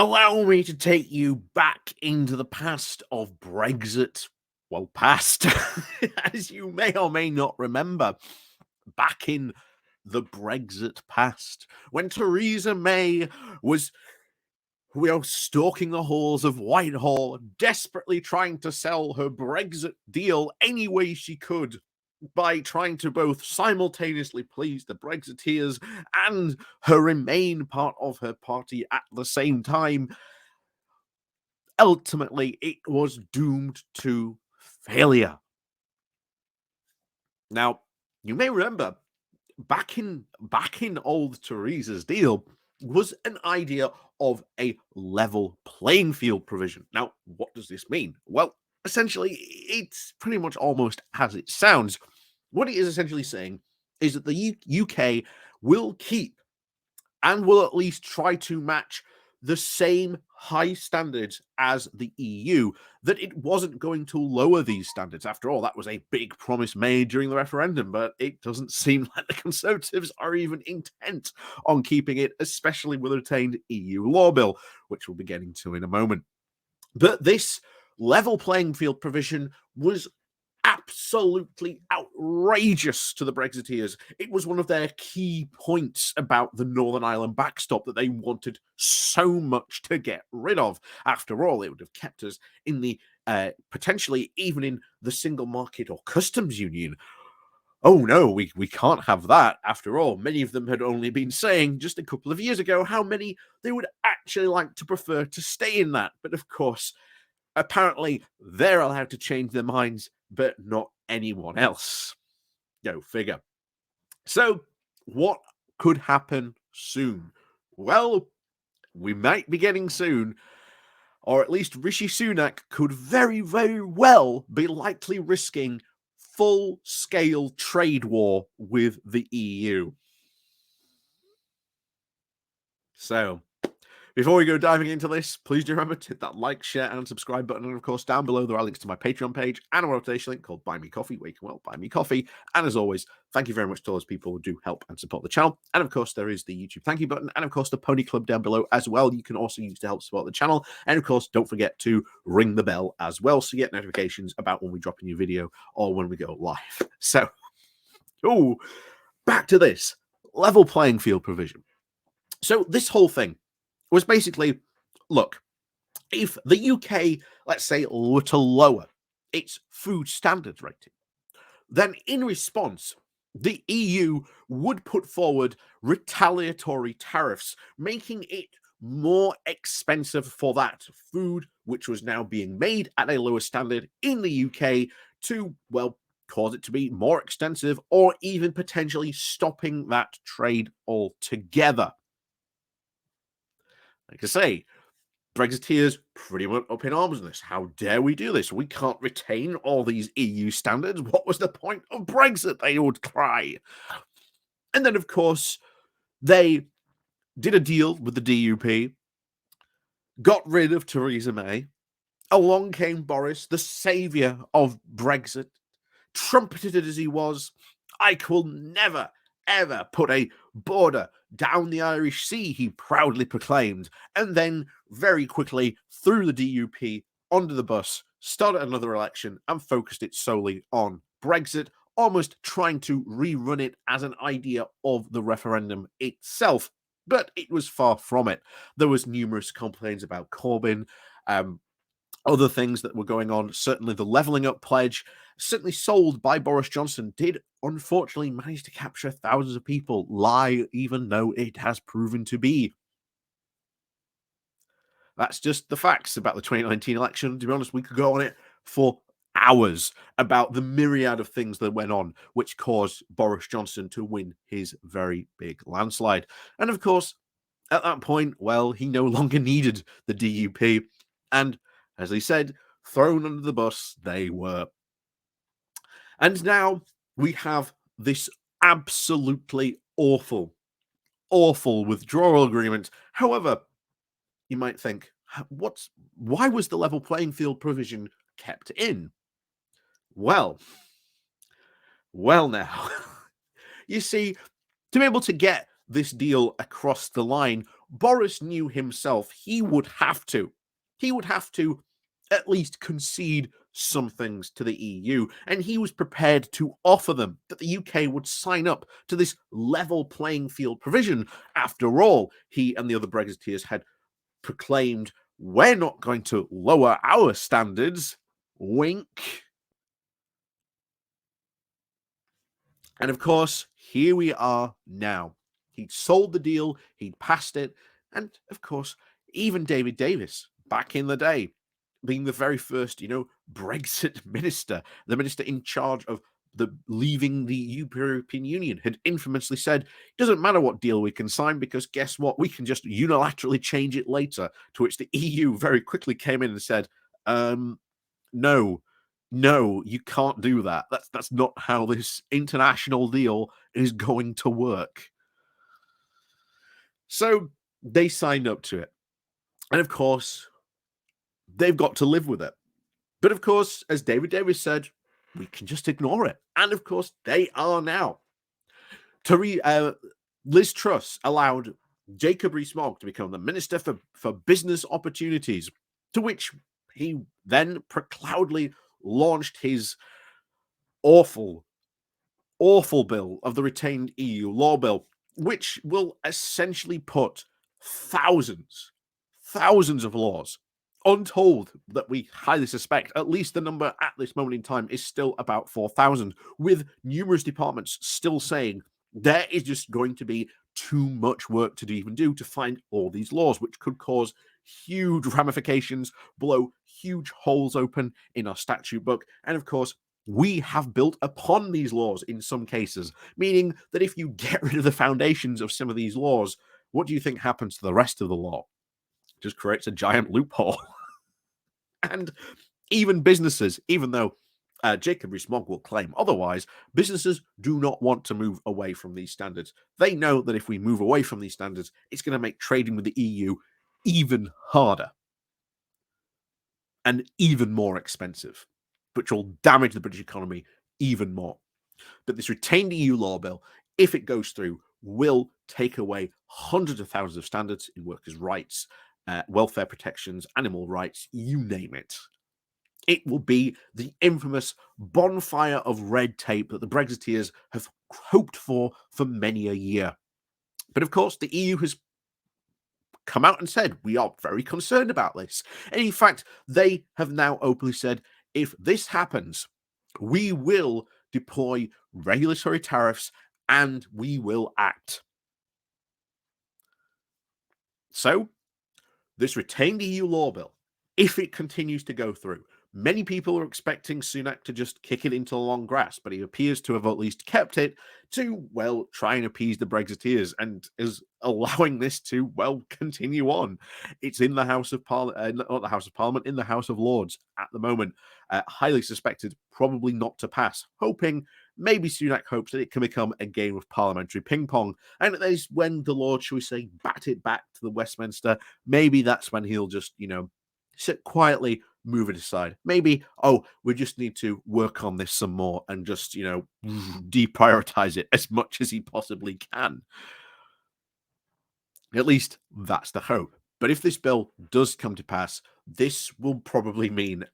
allow me to take you back into the past of Brexit. Well, past, as you may or may not remember, back in the Brexit past, when Theresa May was stalking the halls of Whitehall, desperately trying to sell her Brexit deal any way she could, by trying to both simultaneously please the Brexiteers and her Remain part of her party at the same time. Ultimately, it was doomed to failure. Now, you may remember, back in old Theresa's deal was an idea of a level playing field provision. Now, what does this mean? Well, essentially, it's pretty much almost as it sounds. What it is essentially saying is that the UK will keep and will at least try to match the same high standards as the EU, that it wasn't going to lower these standards. After all, that was a big promise made during the referendum, but it doesn't seem like the Conservatives are even intent on keeping it, especially with a retained EU law bill, which we'll be getting to in a moment. But this level playing field provision was absolutely outrageous to the Brexiteers. It was one of their key points about the Northern Ireland backstop that they wanted so much to get rid of. After all, it would have kept us in the potentially even in the single market or customs union. Oh no, we can't have that. After all, many of them had only been saying just a couple of years ago how many they would actually like to prefer to stay in that. But of course, apparently they're allowed to change their minds, but not anyone else. Go figure. So, what could happen soon? Well, we might be getting soon, or at least Rishi Sunak could very, very well be likely risking full-scale trade war with the EU. So, before we go diving into this, please do remember to hit that like, share, and subscribe button. And of course, down below there are links to my Patreon page and a rotation link called Buy Me Coffee, where you can, well, buy me coffee. And as always, thank you very much to all those people who do help and support the channel. And of course, there is the YouTube thank you button, and of course, the Pony Club down below as well. You can also use to help support the channel. And of course, don't forget to ring the bell as well, so you get notifications about when we drop a new video or when we go live. So, back to this level playing field provision. So this whole thing was basically, look, if the UK, let's say, were to lower its food standards rating, then in response, the EU would put forward retaliatory tariffs, making it more expensive for that food, which was now being made at a lower standard in the UK, to, well, cause it to be more extensive or even potentially stopping that trade altogether. Like I say, Brexiteers pretty much up in arms on this. How dare we do this? We can't retain all these EU standards. What was the point of Brexit? They would cry. And then, of course, they did a deal with the DUP, got rid of Theresa May. Along came Boris, the saviour of Brexit, trumpeted as he was. I will never, ever put a border down the Irish Sea, he proudly proclaimed, and then very quickly threw the DUP onto the bus, started another election, and focused it solely on Brexit, almost trying to rerun it as an idea of the referendum itself. But it was far from it. There was numerous complaints about Corbyn, other things that were going on. Certainly the levelling up pledge, certainly sold by Boris Johnson, did unfortunately manage to capture thousands of people, lie even though it has proven to be. That's just the facts about the 2019 election. To be honest, we could go on it for hours about the myriad of things that went on, which caused Boris Johnson to win his very big landslide. And of course, at that point, well, he no longer needed the DUP, and as he said, thrown under the bus they were. And now we have this absolutely awful withdrawal agreement. However, you might think, why was the level playing field provision kept in? Well now, you see, to be able to get this deal across the line, Boris knew himself he would have to. He would have to at least concede some things to the EU, and he was prepared to offer them that the UK would sign up to this level playing field provision. After all, he and the other Brexiteers had proclaimed, we're not going to lower our standards. Wink. And of course, here we are now. He'd sold the deal, he'd passed it, and of course, even David Davis, back in the day, being the very first, Brexit minister, the minister in charge of leaving the European Union, had infamously said, it doesn't matter what deal we can sign, because guess what? We can just unilaterally change it later. To which the EU very quickly came in and said, no, you can't do that. That's not how this international deal is going to work. So they signed up to it. And of course, they've got to live with it. But of course, as David Davis said, we can just ignore it. And of course, they are now. Liz Truss allowed Jacob Rees-Mogg to become the Minister for Business Opportunities, to which he then proudly launched his awful bill of the retained EU law bill, which will essentially put thousands of laws, untold that we highly suspect, at least the number at this moment in time is still about 4,000, with numerous departments still saying there is just going to be too much work to even do to find all these laws, which could cause huge ramifications, blow huge holes open in our statute book. And of course, we have built upon these laws in some cases, meaning that if you get rid of the foundations of some of these laws, what do you think happens to the rest of the law? It just creates a giant loophole. And even businesses, even though Jacob Rees-Mogg will claim otherwise, businesses do not want to move away from these standards. They know that if we move away from these standards, it's going to make trading with the EU even harder and even more expensive, which will damage the British economy even more. But this retained EU law bill, if it goes through, will take away hundreds of thousands of standards in workers' rights, welfare protections, animal rights, you name it. It will be the infamous bonfire of red tape that the Brexiteers have hoped for many a year. But of course, the EU has come out and said, we are very concerned about this. And in fact, they have now openly said, if this happens, we will deploy regulatory tariffs and we will act. So, this retained EU law bill, if it continues to go through, many people are expecting Sunak to just kick it into the long grass, but he appears to have at least kept it to, well, try and appease the Brexiteers and is allowing this to, well, continue on. It's in the House of Parliament, not the House of Parliament, in the House of Lords at the moment. Highly suspected, probably not to pass, hoping maybe Sunak hopes that it can become a game of parliamentary ping pong. And that is when the Lord, shall we say, bat it back to the Westminster. Maybe that's when he'll just, sit quietly, move it aside. Maybe, we just need to work on this some more and just, deprioritize it as much as he possibly can. At least that's the hope. But if this bill does come to pass, this will probably mean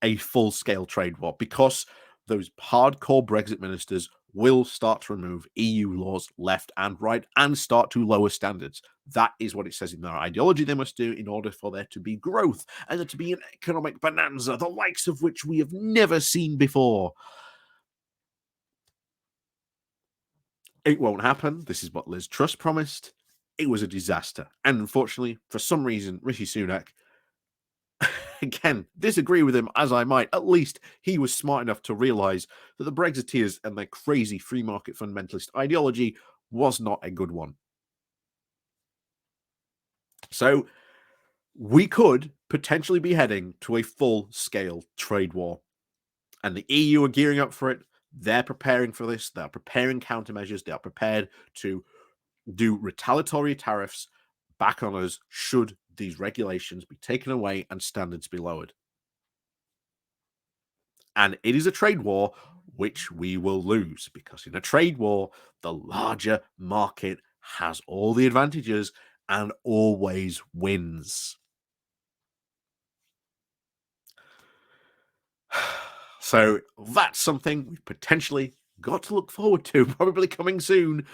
a full-scale trade war, because those hardcore Brexit ministers will start to remove EU laws left and right and start to lower standards. That is what it says in their ideology they must do in order for there to be growth and there to be an economic bonanza, the likes of which we have never seen before. It won't happen. This is what Liz Truss promised. It was a disaster. And unfortunately, for some reason, Rishi Sunak, again, disagree with him as I might, at least he was smart enough to realise that the Brexiteers and their crazy free market fundamentalist ideology was not a good one. So we could potentially be heading to a full-scale trade war. And the EU are gearing up for it. They're preparing for this. They're preparing countermeasures. They are prepared to do retaliatory tariffs back on us should these regulations be taken away and standards be lowered. And it is a trade war which we will lose, because in a trade war, the larger market has all the advantages and always wins. So that's something we've potentially got to look forward to, probably coming soon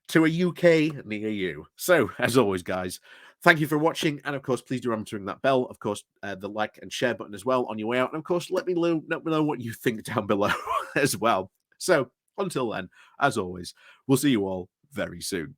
to a UK near you. So, as always, guys, thank you for watching. And of course, please do remember to ring that bell. Of course, the like and share button as well on your way out. And of course, let me know what you think down below as well. So, until then, as always, we'll see you all very soon.